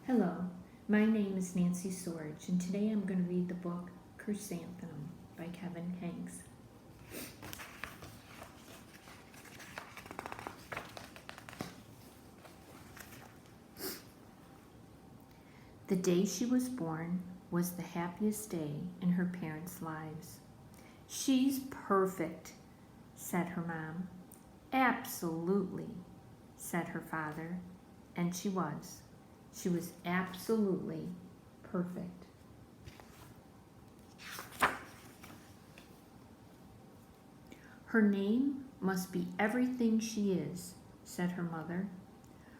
Hello, my name is Nancy Sorge, and today I'm going to read the book Chrysanthemum by Kevin Hanks. The day she was born was the happiest day in her parents' lives. "She's perfect," said her mom. "Absolutely," said her father, and she was. She was absolutely perfect. "Her name must be everything she is," said her mother.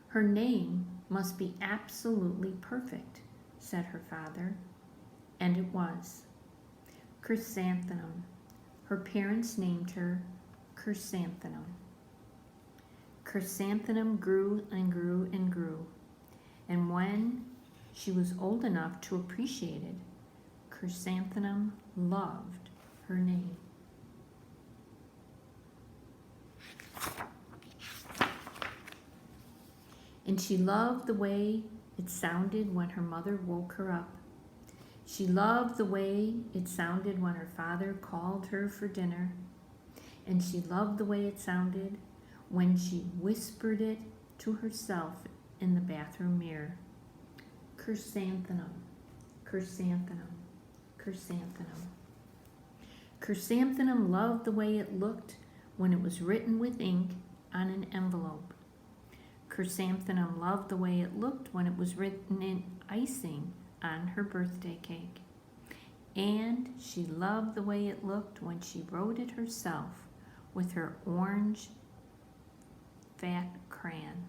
"Her name must be absolutely perfect," said her father, and it was. Chrysanthemum. Her parents named her Chrysanthemum. Chrysanthemum grew and grew and grew. And when she was old enough to appreciate it, Chrysanthemum loved her name. And she loved the way it sounded when her mother woke her up. She loved the way it sounded when her father called her for dinner. And she loved the way it sounded when she whispered it to herself in the bathroom mirror. Chrysanthemum, chrysanthemum, chrysanthemum. Chrysanthemum loved the way it looked when it was written with ink on an envelope. Chrysanthemum loved the way it looked when it was written in icing on her birthday cake. And she loved the way it looked when she wrote it herself with her orange fat crayon.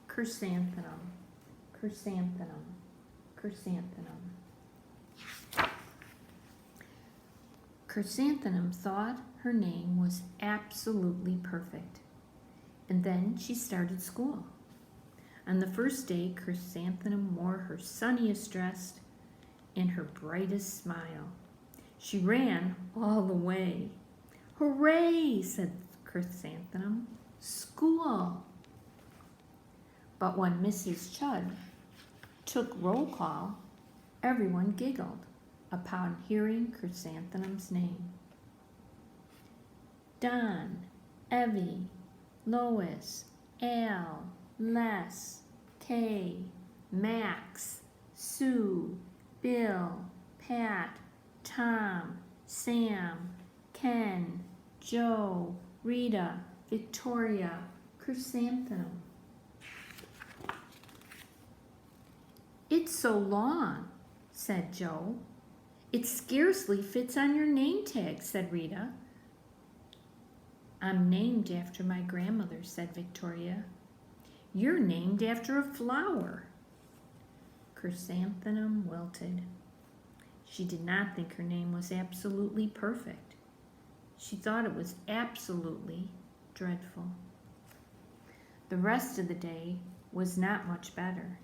Chrysanthemum, chrysanthemum, chrysanthemum. Chrysanthemum thought her name was absolutely perfect. And then she started school. On the first day, Chrysanthemum wore her sunniest dress and her brightest smile. She ran all the way. "Hooray!" said Chrysanthemum. "School!" But when Mrs. Chudd took roll call, everyone giggled upon hearing Chrysanthemum's name. Don, Evie, Lois, Al, Les, Kay, Max, Sue, Bill, Pat, Tom, Sam, Ken, Joe, Rita, Victoria, Chrysanthemum. "It's so long," said Joe. "It scarcely fits on your name tag," said Rita. "I'm named after my grandmother," said Victoria. "You're named after a flower." Chrysanthemum wilted. She did not think her name was absolutely perfect. She thought it was absolutely dreadful. The rest of the day was not much better.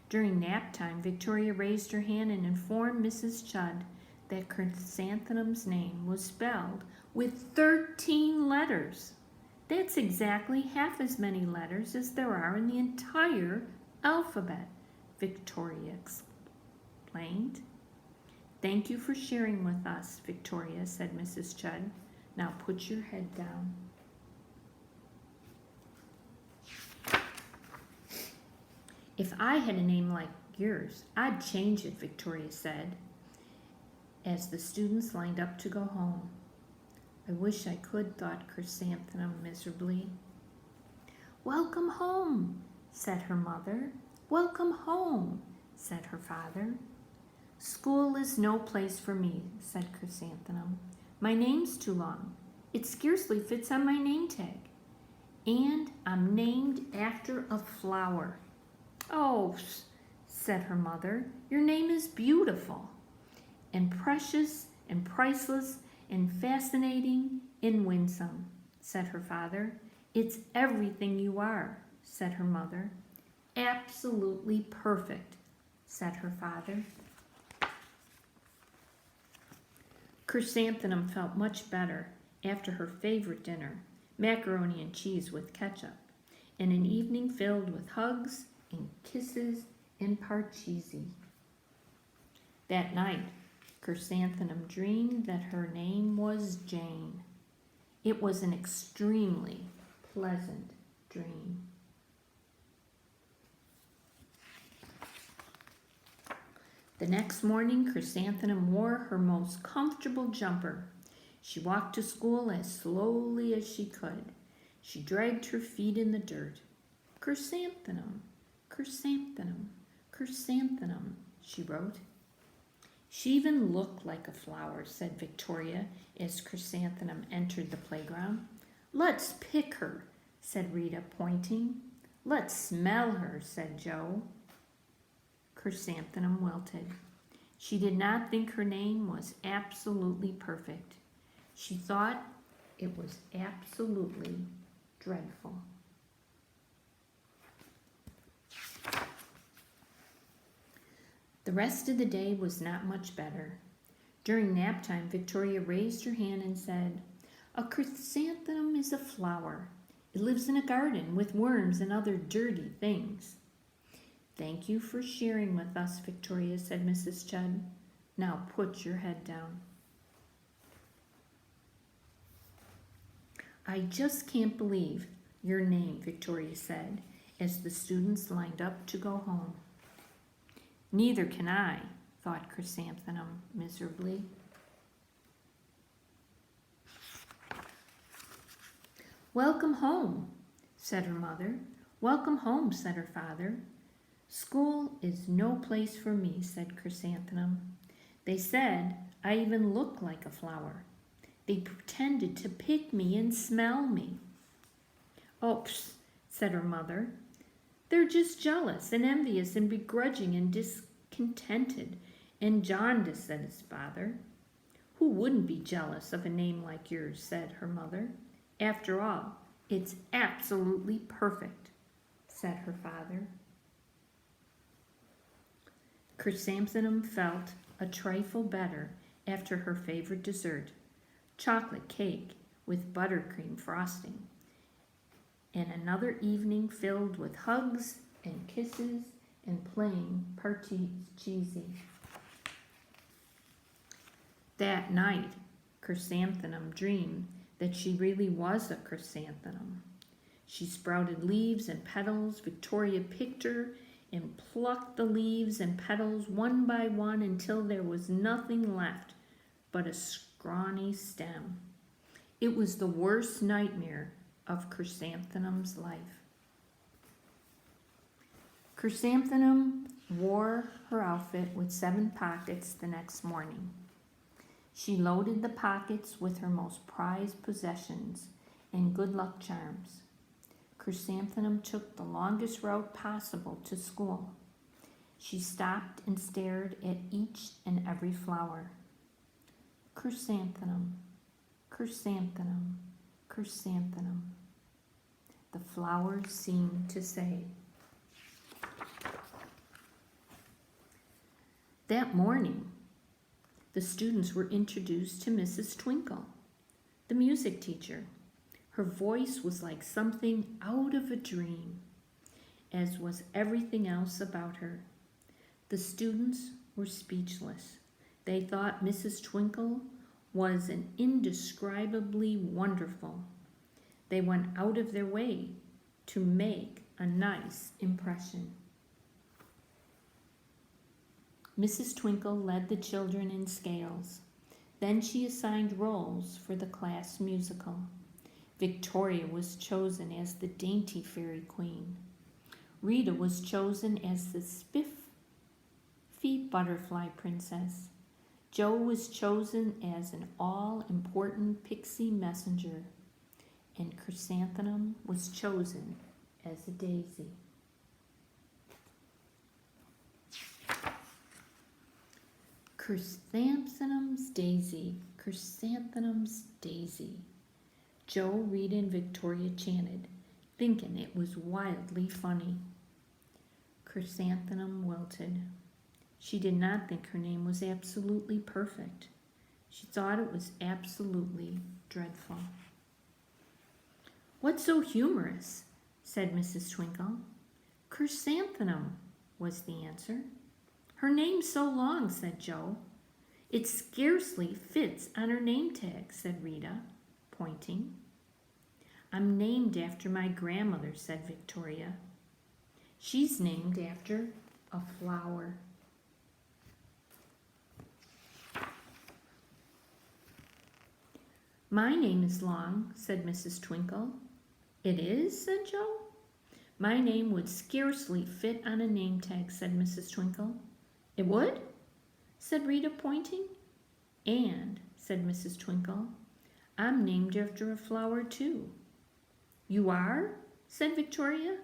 During nap time, Victoria raised her hand and informed Mrs. Chudd that Chrysanthemum's name was spelled with 13 letters. "That's exactly half as many letters as there are in the entire alphabet," Victoria explained. "Thank you for sharing with us, Victoria," said Mrs. Chudd. "Now put your head down." "If I had a name like yours, I'd change it," Victoria said, as the students lined up to go home. "I wish I could," thought Chrysanthemum miserably. "Welcome home," said her mother. "Welcome home," said her father. "School is no place for me," said Chrysanthemum. "My name's too long. It scarcely fits on my name tag. And I'm named after a flower." "Oh," said her mother, "your name is beautiful and precious and priceless and fascinating and winsome," said her father. "It's everything you are," said her mother. "Absolutely perfect," said her father. Chrysanthemum felt much better after her favorite dinner, macaroni and cheese with ketchup, and an evening filled with hugs and kisses and part cheesy. That night, Chrysanthemum dreamed that her name was Jane. It was an extremely pleasant dream. The next morning, Chrysanthemum wore her most comfortable jumper. She walked to school as slowly as she could. She dragged her feet in the dirt. Chrysanthemum, chrysanthemum, chrysanthemum, she wrote. She even looked like a flower, said Victoria as Chrysanthemum entered the playground. Let's pick her, said Rita, pointing. Let's smell her, said Joe. Chrysanthemum wilted. She did not think her name was absolutely perfect. She thought it was absolutely dreadful. The rest of the day was not much better. During nap time, Victoria raised her hand and said, "A chrysanthemum is a flower. It lives in a garden with worms and other dirty things." "Thank you for sharing with us, Victoria," said Mrs. Judd. "Now put your head down." "I just can't believe your name," Victoria said, as the students lined up to go home. "Neither can I," thought Chrysanthemum miserably. "Welcome home," said her mother. "Welcome home," said her father. "School is no place for me," said Chrysanthemum. "They said I even looked like a flower. They pretended to pick me and smell me." "Oops," said her mother. "They're just jealous and envious and begrudging and discontented and jaundiced," said his father. "Who wouldn't be jealous of a name like yours?" said her mother. "After all, it's absolutely perfect," said her father. Chrysanthemum felt a trifle better after her favorite dessert, chocolate cake with buttercream frosting, and another evening filled with hugs and kisses and playing partie cheesy. That night, Chrysanthemum dreamed that she really was a chrysanthemum. She sprouted leaves and petals. Victoria picked her and plucked the leaves and petals one by one until there was nothing left but a scrawny stem. It was the worst nightmare of Chrysanthemum's life. Chrysanthemum wore her outfit with 7 pockets the next morning. She loaded the pockets with her most prized possessions and good luck charms. Chrysanthemum took the longest route possible to school. She stopped and stared at each and every flower. Chrysanthemum, chrysanthemum, chrysanthemum, the flowers seemed to say. That morning, the students were introduced to Mrs. Twinkle, the music teacher. Her voice was like something out of a dream, as was everything else about her. The students were speechless. They thought Mrs. Twinkle was an indescribably wonderful. They went out of their way to make a nice impression. Mrs. Twinkle led the children in scales. Then she assigned roles for the class musical. Victoria was chosen as the dainty fairy queen. Rita was chosen as the spiffy butterfly princess. Joe was chosen as an all-important pixie messenger. And Chrysanthemum was chosen as a daisy. Chrysanthemum's daisy, chrysanthemum's daisy, Joe, Rita, and Victoria chanted, thinking it was wildly funny. Chrysanthemum wilted. She did not think her name was absolutely perfect. She thought it was absolutely dreadful. "What's so humorous?" said Mrs. Twinkle. "Chrysanthemum," was the answer. Her name's so long, said Joe. It scarcely fits on her name tag, said Rita, pointing. I'm named after my grandmother, said Victoria. She's named after a flower. My name is long, said Mrs. Twinkle. It is, said Joe. My name would scarcely fit on a name tag, said Mrs. Twinkle. It would? Said Rita, pointing. And, said Mrs. Twinkle, I'm named after a flower, too. You are? Said Victoria.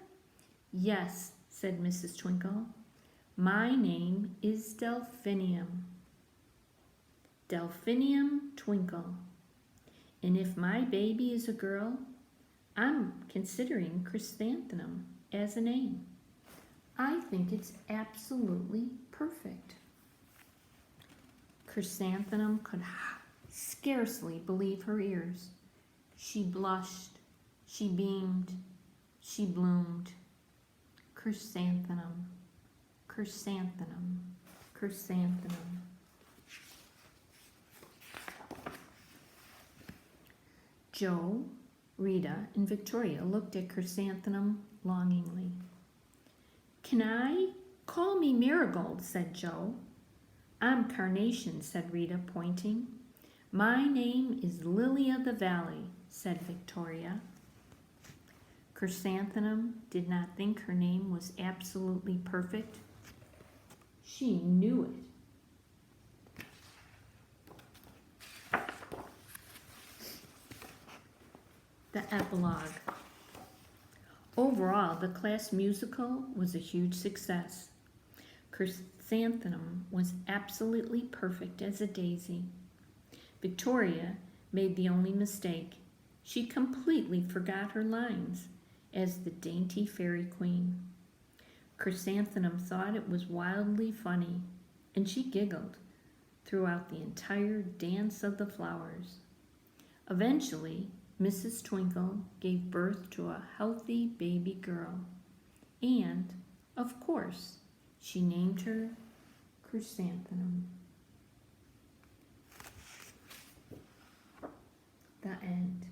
Yes, said Mrs. Twinkle. My name is Delphinium. Delphinium Twinkle. And if my baby is a girl, I'm considering Chrysanthemum as a name. I think it's absolutely perfect. Chrysanthemum could scarcely believe her ears. She blushed, she beamed, she bloomed. Chrysanthemum, chrysanthemum, chrysanthemum. Joe, Rita, and Victoria looked at Chrysanthemum longingly. Can I? Call me Marigold, said Joe. I'm Carnation, said Rita, pointing. My name is Lily of the Valley, said Victoria. Chrysanthemum did not think her name was absolutely perfect. She knew it. The epilogue. Overall, the class musical was a huge success. Chrysanthemum was absolutely perfect as a daisy. Victoria made the only mistake. She completely forgot her lines as the dainty fairy queen. Chrysanthemum thought it was wildly funny, and she giggled throughout the entire dance of the flowers. Eventually, Mrs. Twinkle gave birth to a healthy baby girl, and, of course, she named her Chrysanthemum. The end.